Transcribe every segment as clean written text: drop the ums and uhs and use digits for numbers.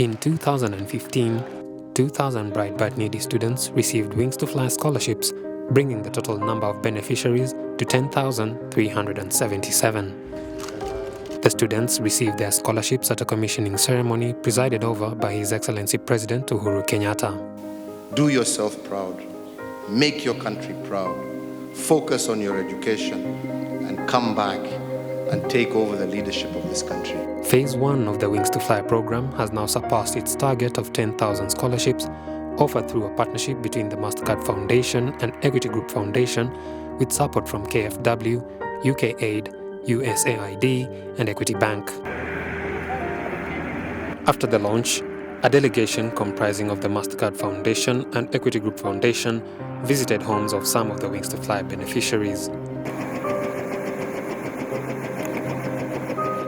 In 2015, 2,000 bright but needy students received Wings to Fly scholarships, bringing the total number of beneficiaries to 10,377. The students received their scholarships at a commissioning ceremony presided over by His Excellency President Uhuru Kenyatta. Do yourself proud, make your country proud, focus on your education, and come back and take over the leadership of this country. Phase 1 of the Wings to Fly program has now surpassed its target of 10,000 scholarships offered through a partnership between the Mastercard Foundation and Equity Group Foundation with support from KfW, UK Aid, USAID and Equity Bank. After the launch, a delegation comprising of the Mastercard Foundation and Equity Group Foundation visited homes of some of the Wings to Fly beneficiaries.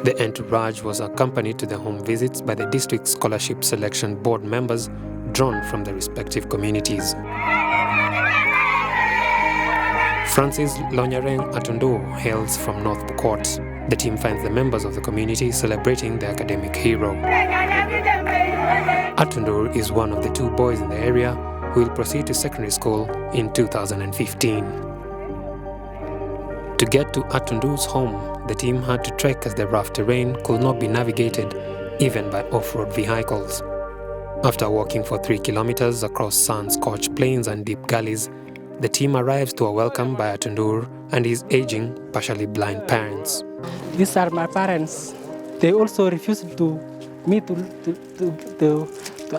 The entourage was accompanied to the home visits by the District Scholarship Selection Board members drawn from the respective communities. Francis Lonyareng Atundu hails from North Pokot. The team finds the members of the community celebrating the academic hero. Atundu is one of the 2 boys in the area who will proceed to secondary school in 2015. To get to Atundu's home, the team had to trek as the rough terrain could not be navigated even by off-road vehicles. After walking for 3 kilometers across sun-scorched plains and deep gullies, the team arrives to a welcome by Atundur and his aging, partially blind parents. These are my parents. They also refused to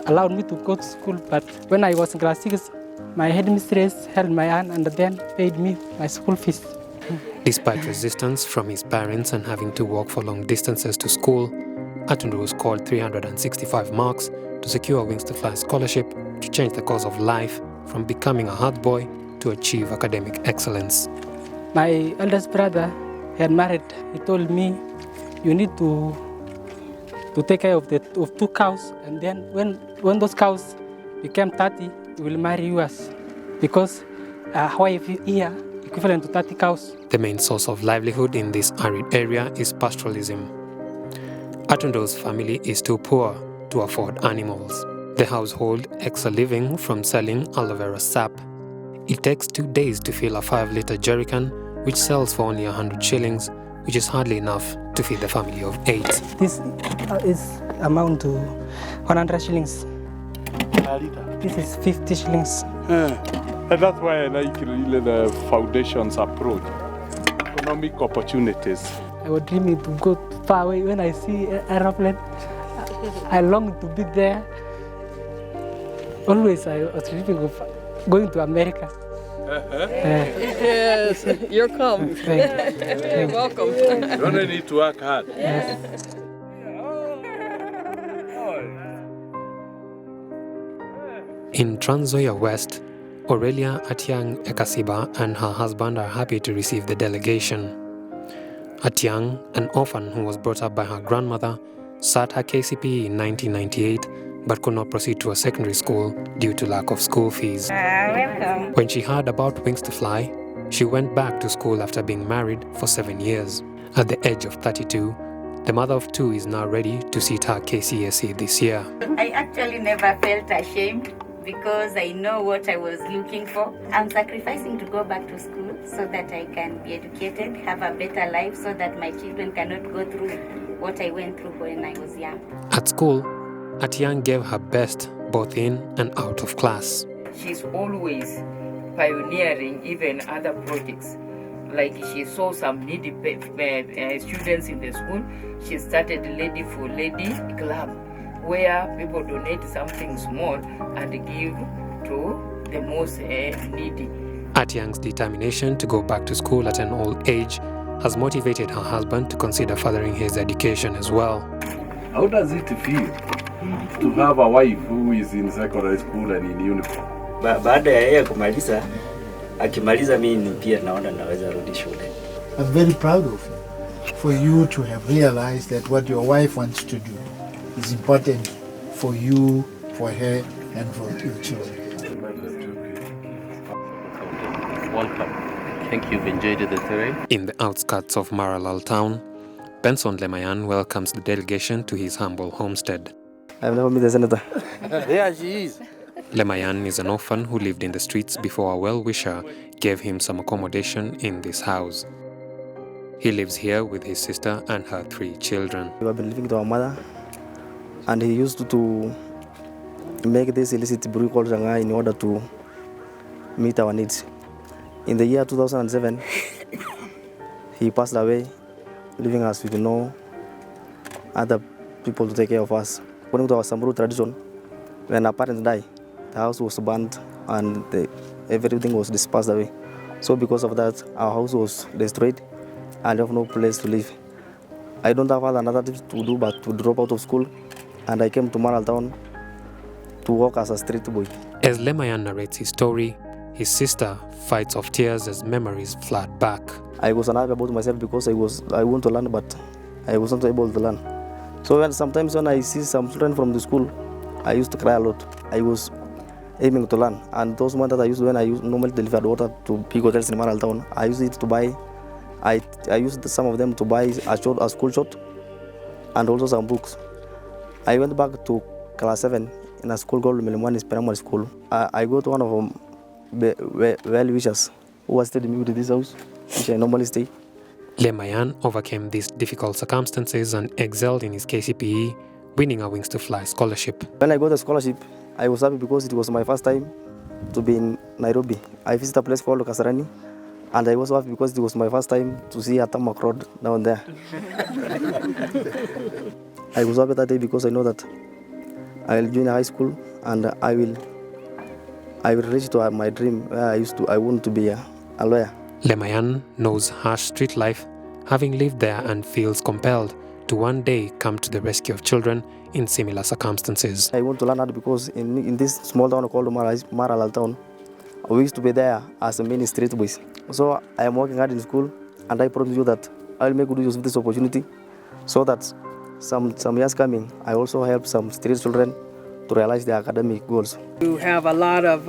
allow me to go to school, but when I was in class 6, my headmistress held my hand and then paid me my school fees. Despite resistance from his parents and having to walk for long distances to school, Atundur scored 365 marks to secure a Wings to Fly scholarship to change the course of life from becoming a hard boy to achieve academic excellence. My eldest brother had married. He told me, you need to take care of 2 cows, and then when those cows became 30, we will marry yours, because a wife here equivalent to 30 cows. The main source of livelihood in this arid area is pastoralism. Atundur's family is too poor to afford animals. The household makes a living from selling aloe vera sap. It takes 2 days to fill a 5-liter jerrycan, which sells for only 100 shillings, which is hardly enough to feed the family of 8. This is amount to 100 shillings. This is 50 shillings. And that's why I like really the foundation's approach. Economic opportunities. I was dreaming to go far away. When I see an aeroplane, I long to be there. Always I was dreaming of going to America. Yes, you're come. You're welcome. You don't need to work hard. Yes. In Trans Nzoia West, Aurelia Atiang Ekasiba and her husband are happy to receive the delegation. Atiang, an orphan who was brought up by her grandmother, sat her KCPE in 1998 but could not proceed to a secondary school due to lack of school fees. Welcome. When she heard about Wings to Fly, she went back to school after being married for 7 years. At the age of 32, the mother of 2 is now ready to sit her KCSE this year. I actually never felt ashamed because I know what I was looking for. I'm sacrificing to go back to school so that I can be educated, have a better life so that my children cannot go through what I went through when I was young. At school, Atiang gave her best both in and out of class. She's always pioneering even other projects. Like she saw some needy students in the school, she started Lady for Lady Club, where people donate something small and give to the most needy. Atiang's determination to go back to school at an old age has motivated her husband to consider furthering his education as well. How does it feel to have a wife who is in secondary school and in uniform? Baada ya yeye kumaliza, akimaliza mimi pia naona naweza rudi shule. I'm very proud of you for you to have realized that what your wife wants to do is important for you, for her, and for your children. Welcome. I think you've enjoyed the terrain. In the outskirts of Maralal town, Benson Lemayan welcomes the delegation to his humble homestead. I've never met the senator. There she is. Lemayan is an orphan who lived in the streets before a well-wisher gave him some accommodation in this house. He lives here with his sister and her 3 children. We have been living with our mother, and he used to make this illicit brew called Shanghai in order to meet our needs. In the year 2007, he passed away, leaving us with no other people to take care of us. According to our Samburu tradition, when our parents die, the house was burnt and everything was dispersed away. So because of that, our house was destroyed and I have no place to live. I don't have another thing to do but to drop out of school, and I came to Maralal Town to work as a street boy. As Lemayan narrates his story, his sister fights off tears as memories flood back. I was unhappy about myself because I want to learn, but I wasn't able to learn. So sometimes when I see some children from the school, I used to cry a lot. I was aiming to learn, and those months that I used when I normally delivered water to big hotels in Maralal Town, I used it to buy. I used some of them to buy a school shirt and also some books. I went back to class 7 in a school called Milimani's Primary School. I got one of them well-wishers who has stayed with me to this house, which I normally stay. Lemayan overcame these difficult circumstances and excelled in his KCPE, winning a Wings to Fly scholarship. When I got the scholarship, I was happy because it was my first time to be in Nairobi. I visited a place called Kasarani, and I was happy because it was my first time to see a tarmac road down there. I was happy that day because I know that I will join high school and I will reach to my dream where I want to be a lawyer. Lemayan knows harsh street life, having lived there, and feels compelled to one day come to the rescue of children in similar circumstances. I want to learn that because in this small town called Maralal Town, we used to be there as a mini street boys. So I am working hard in school, and I promise you that I will make good use of this opportunity so that some years coming, I also help some street children to realize their academic goals. You have a lot of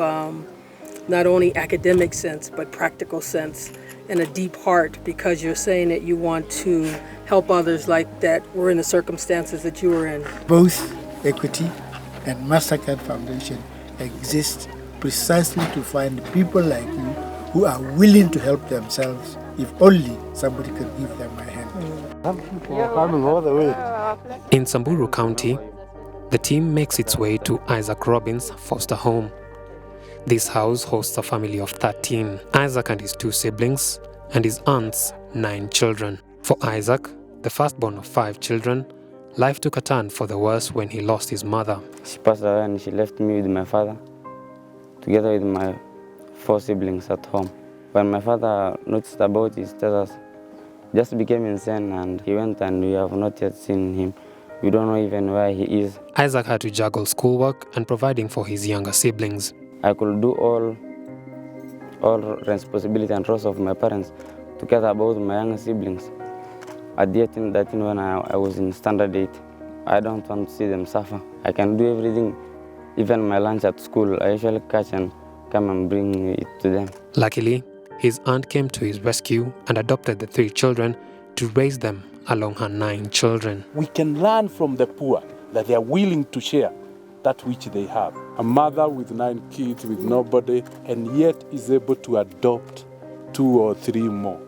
not only academic sense, but practical sense and a deep heart, because you're saying that you want to help others like that were in the circumstances that you were in. Both Equity and MasterCard Foundation exist precisely to find people like you who are willing to help themselves if only somebody could give them a hand. Coming all the way. In Samburu County, the team makes its way to Isaac Robin's foster home. This house hosts a family of 13, Isaac and his 2 siblings, and his aunt's 9 children. For Isaac, the firstborn of 5 children, life took a turn for the worse when he lost his mother. She passed away and she left me with my father, together with my 4 siblings at home. When my father noticed about his status, just became insane, and he went, and we have not yet seen him. We don't know even where he is. Isaac had to juggle schoolwork and providing for his younger siblings. I could do all responsibility and roles of my parents to care about my younger siblings. At the 13 when I was in standard 8, I don't want to see them suffer. I can do everything, even my lunch at school. I usually catch and come and bring it to them. Luckily, his aunt came to his rescue and adopted the 3 children to raise them along her 9 children. We can learn from the poor that they are willing to share that which they have. A mother with 9 kids with nobody, and yet is able to adopt 2 or 3 more.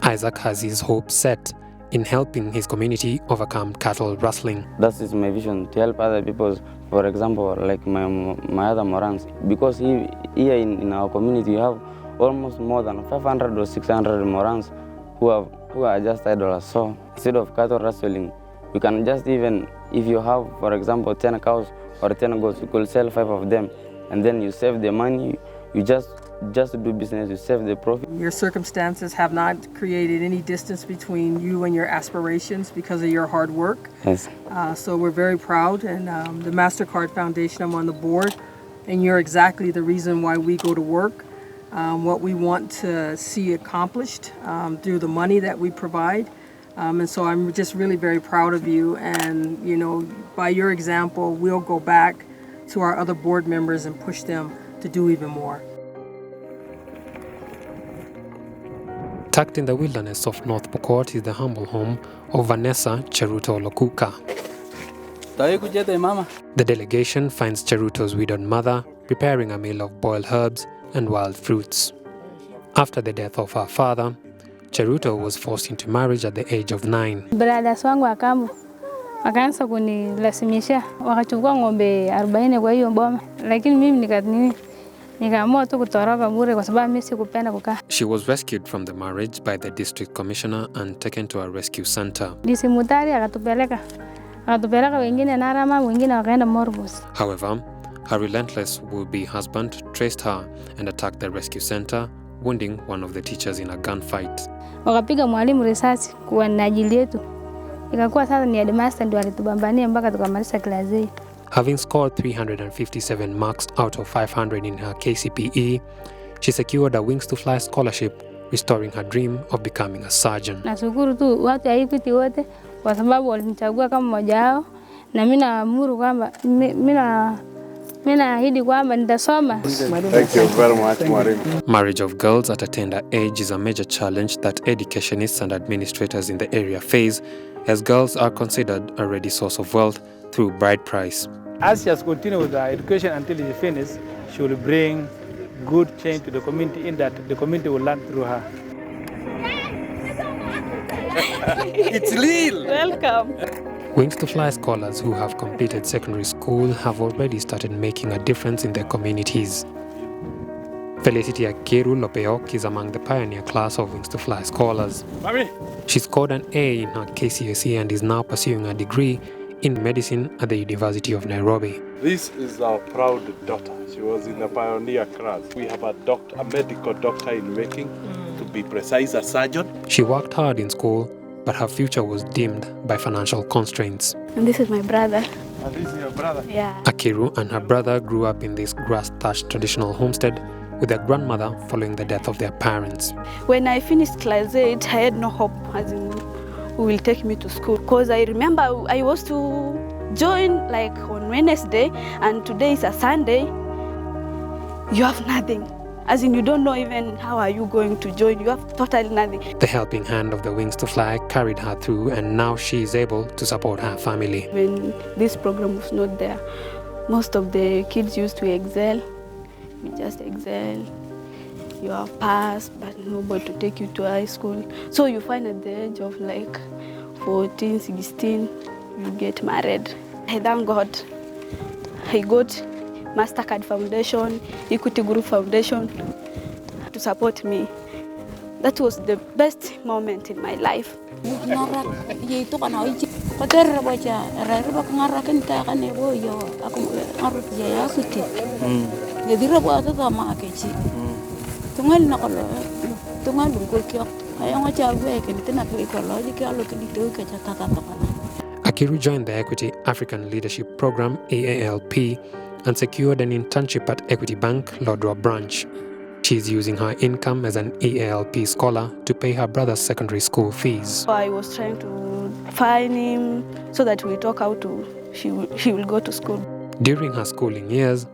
Isaac has his hope set in helping his community overcome cattle rustling. That is my vision, to help other people. For example, like my other Morans, because here in our community you have almost more than 500 or 600 Morans who are just idlers. So instead of cattle rustling, you can just, even if you have, for example, 10 cows or 10 goats, you could sell 5 of them, and then you save the money. You just do business, you save the profit. Your circumstances have not created any distance between you and your aspirations because of your hard work. Yes. So we're very proud, and the MasterCard Foundation, I'm on the board, and you're exactly the reason why we go to work. What we want to see accomplished through the money that we provide. And so I'm just really very proud of you, and by your example, we'll go back to our other board members and push them to do even more. Tucked in the wilderness of North Pokot is the humble home of Vanessa Cheruto Lokuka. The delegation finds Cheruto's widowed mother preparing a meal of boiled herbs and wild fruits. After the death of her father, Cheruto was forced into marriage at the age of 9. Brothers wangu wa kambo wakaanza kunilazimisha, wakachukua ng'ombe 40 kwa hiyo boma, lakini mimi nikaamua tu kutoroka bure kwa sababu mimi sikupenda kukaa. She was rescued from the marriage by the district commissioner and taken to a rescue center. Disimutari akatupeleka wengine Narama, wengine wakaenda Morbus. However, her relentless would-be husband traced her and attacked the rescue center, wounding one of the teachers in a gunfight. Wakapiga mwalimu risasi kwa ajili yetu. Ikakuwa sasa ni headmaster ndio alitubambania mpaka tukamaliza class 8. Having scored 357 marks out of 500 in her KCPE, she secured a Wings to Fly scholarship, restoring her dream of becoming a surgeon. Nashukuru tu watu wa Equity wote kwa sababu walinichagua kama mmoja wao, na mimi naamuru kwamba mimi naahidi kwamba nitasoma. Thank you very much, mwalimu. Marriage of girls at a tender age is a major challenge that educationists and administrators in the area face, as girls are considered a ready source of wealth through bride price. As she has continued with her education until she finishes, she will bring good change to the community in that the community will learn through her. It's Lil! Welcome. Wings to Fly scholars who have completed secondary school have already started making a difference in their communities. Felicity Akiru Lopeok is among the pioneer class of Wings to Fly scholars. Mommy. She scored an A in her KCSE and is now pursuing a degree in medicine at the University of Nairobi. This is our proud daughter. She was in the pioneer class. We have a medical doctor in making, to be precise, a surgeon. She worked hard in school, but her future was dimmed by financial constraints. And this is my brother. And this is your brother? Yeah. Akiru and her brother grew up in this grass-thatched traditional homestead with their grandmother following the death of their parents. When I finished class 8, I had no hope as in who will take me to school. Because I remember I was to join like on Wednesday, and today is a Sunday. You have nothing. As in, you don't know even how are you going to join. You have totally nothing. The helping hand of the Wings to Fly carried her through, and now she is able to support her family. When this program was not there, most of the kids used to excel. We just excel. You have passed, but nobody to take you to high school. So you find at the age of like 14, 16, you get married. I thank God. I got MasterCard Foundation, Equity Group Foundation to support me. That was the best moment in my life. Akiru joined the Equity African Leadership Program, EALP, and secured an internship at Equity Bank, Lodwar branch. She is using her income as an EALP scholar to pay her brother's secondary school fees. I was trying to find him so that we talk how he will go to school. During her schooling years,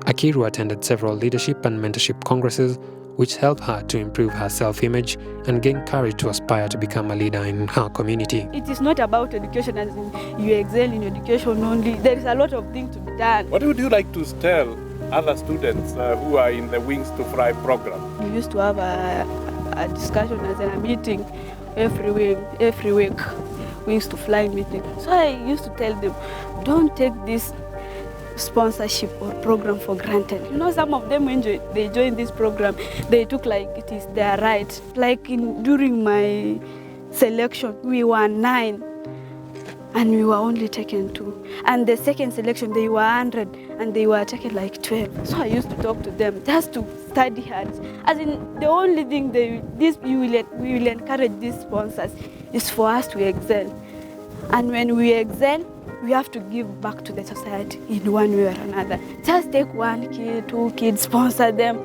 Akiru attended several leadership and mentorship congresses, which helped her to improve her self-image and gain courage to aspire to become a leader in her community. It is not about education as in you excel in education only. There is a lot of things to be done. What would you like to tell other students who are in the Wings to Fly program? We used to have a discussion as in a meeting every week. Wings to Fly meeting. So I used to tell them, don't take this sponsorship or program for granted. You know, some of them when they joined this program, they took like it is their right. Like during my selection, we were 9 and we were only taken 2. And the second selection, they were 100 and they were taken like 12. So I used to talk to them just to study hard. As in, the only thing we will encourage these sponsors is for us to excel. And when we excel, we have to give back to the society in one way or another. Just take 1 kid, 2 kids, sponsor them.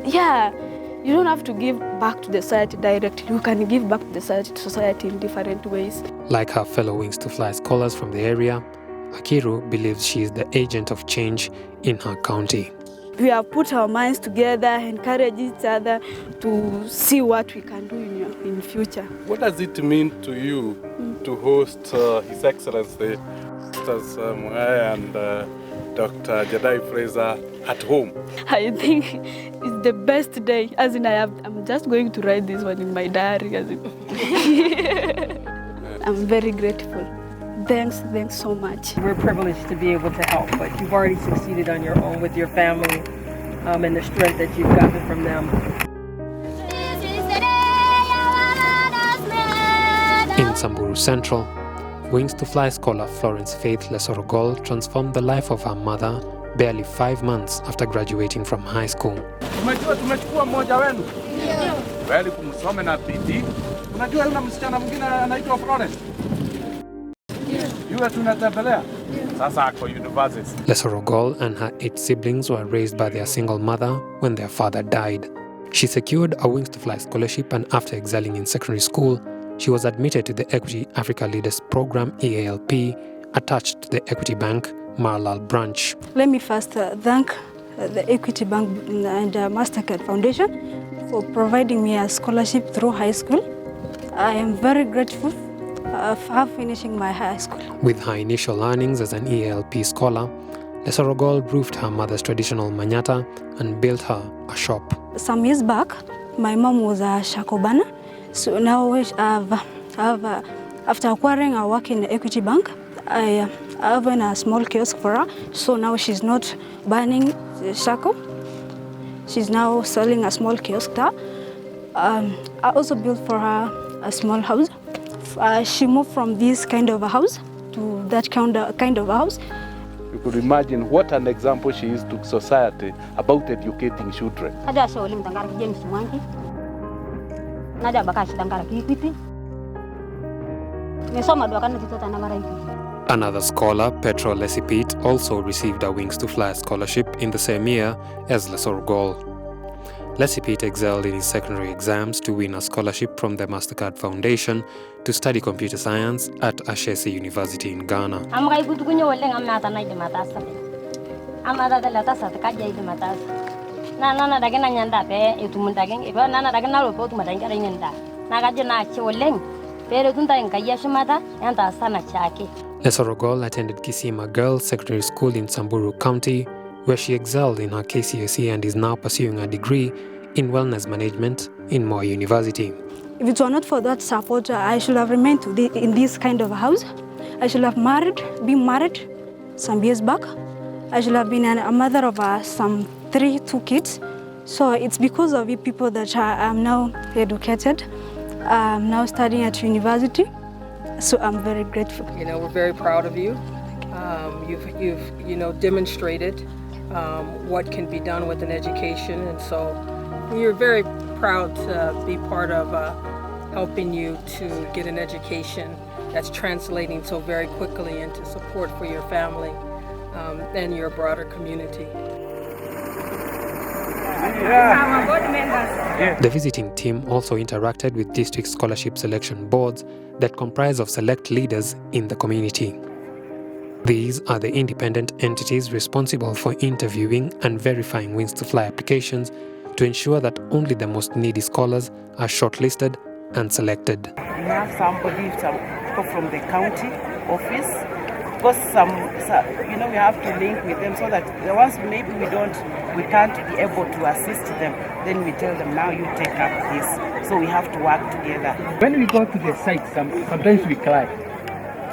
You don't have to give back to the society directly. You can give back to the society in different ways. Like her fellow Wings to Fly scholars from the area, Akiru believes she is the agent of change in her county. We have put our minds together, encourage each other to see what we can do in future. What does it mean to you to host His Excellency Mr. Mwai and Dr. Jedi Fraser at home? I think it's the best day, as in I'm just going to write this one in my diary. As in I'm very grateful. Thanks so much. We're privileged to be able to help, but you've already succeeded on your own with your family and the strength that you've gotten from them. In Samburu Central, Wings to Fly scholar Florence Faith Lesorogol transformed the life of her mother barely 5 months after graduating from high school. Tumechukua mmoja wenu? Bali kumsome na bidii. Unajua yule msichana mwingine anaitwa Florence? Yule tunatembelea. Sasa ako university. Lesorogol and her 8 siblings were raised by their single mother when their father died. She secured a Wings to Fly scholarship, and after excelling in secondary school, she was admitted to the Equity Africa Leaders Program EALP, attached to the Equity Bank Marlal branch. Let me first thank the Equity Bank and MasterCard Foundation for providing me a scholarship through high school. I am very grateful for finishing my high school. With her initial earnings as an EALP scholar, Lesorogol roofed her mother's traditional manyata and built her a shop. Some years back, my mom was a shakobana. So now after acquiring a work in the Equity Bank, I have a small kiosk for her. So now she's not burning the shako. She's now selling a small kiosk there. I also built for her a small house. She moved from this kind of a house to that kind of a house. You could imagine what an example she is to society about educating children. Another scholar, Petro Lesipit, also received a Wings to Fly scholarship in the same year as Lesorogol. Lesipit excelled in his secondary exams to win a scholarship from the MasterCard Foundation to study computer science at Ashesi University in Ghana. Lesorogol attended Kisima Girls Secondary School in Samburu County, where she excelled in her KCSE and is now pursuing a degree in wellness management in Moi University. If it were not for that support, I should have remained in this kind of a house. I should have been married some years back. I should have been a mother of two kids. So it's because of you people that I am now educated. I'm now studying at university. So I'm very grateful. You know, we're very proud of you. You've demonstrated what can be done with an education, and so we're very proud to be part of helping you to get an education that's translating so very quickly into support for your family and your broader community. The visiting team also interacted with district scholarship selection boards that comprise of select leaders in the community. These are the independent entities responsible for interviewing and verifying Wings to Fly applications to ensure that only the most needy scholars are shortlisted and selected. We have some people from the county office, because we have to link with them so that the ones maybe we can't be able to assist them, then we tell them, now you take up this. So we have to work together. When we go to the site, sometimes we cry.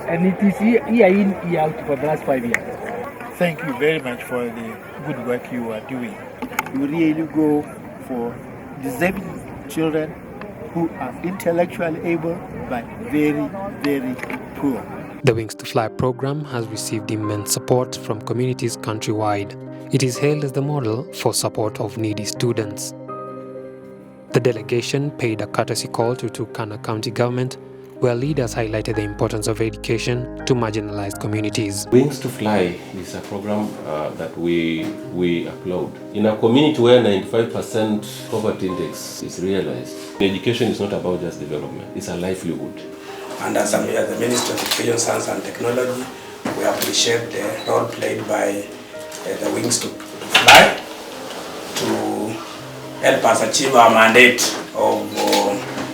And it is year in, year out for the last 5 years. Thank you very much for the good work you are doing. You really go for disabled children who are intellectually able but very, very poor. The Wings to Fly program has received immense support from communities countrywide. It is hailed as the model for support of needy students. The delegation paid a courtesy call to Turkana County government, where leaders highlighted the importance of education to marginalized communities. Wings to Fly is a program that we applaud. In a community where 95% poverty index is realized, education is not about just development, it's a livelihood. And as the Ministry of Education, Science and Technology, we appreciate the role played by the Wings to Fly to help us achieve our mandate of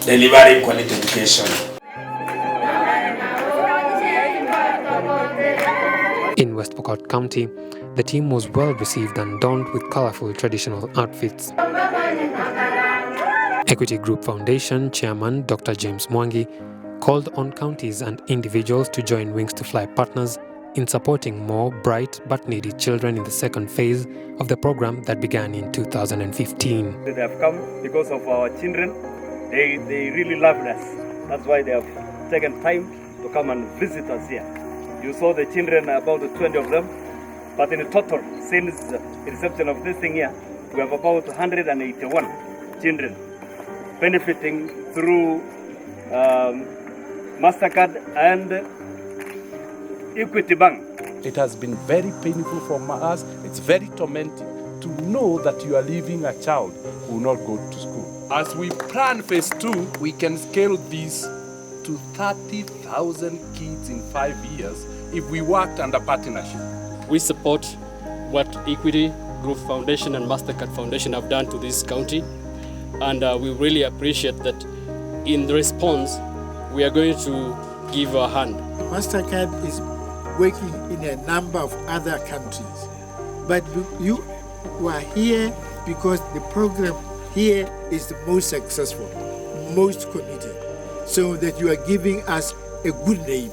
delivering quality education. In West Pokot County, the team was well received and donned with colorful traditional outfits. Equity Group Foundation Chairman Dr. James Mwangi called on counties and individuals to join Wings to Fly partners in supporting more bright but needy children in the second phase of the program that began in 2015. They have come because of our children. They really loved us. That's why they have taken time to come and visit us here. You saw the children, about 20 of them, but in total, since the inception of this thing here, we have about 181 children benefiting through MasterCard and Equity Bank. It has been very painful for us. It's very tormenting to know that you are leaving a child who will not go to school. As we plan phase 2, we can scale this to 30,000 kids in 5 years if we worked under partnership. We support what Equity Group Foundation and MasterCard Foundation have done to this county, and we really appreciate that. In the response, we are going to give a hand. MasterCard is working in a number of other countries, but you are here because the program here is the most successful, most committed, so that you are giving us a good name.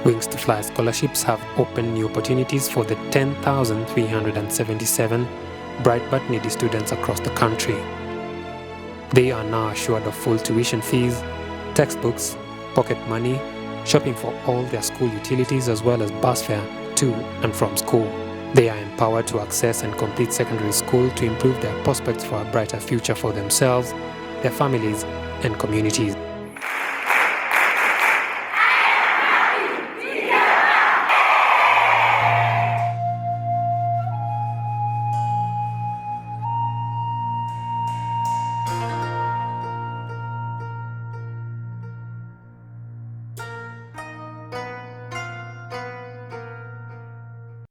Wings to Fly scholarships have opened new opportunities for the 10,377 bright but needy students across the country. They are now assured of full tuition fees, textbooks, pocket money, shopping for all their school utilities as well as bus fare to and from school. They are empowered to access and complete secondary school to improve their prospects for a brighter future for themselves, their families and communities.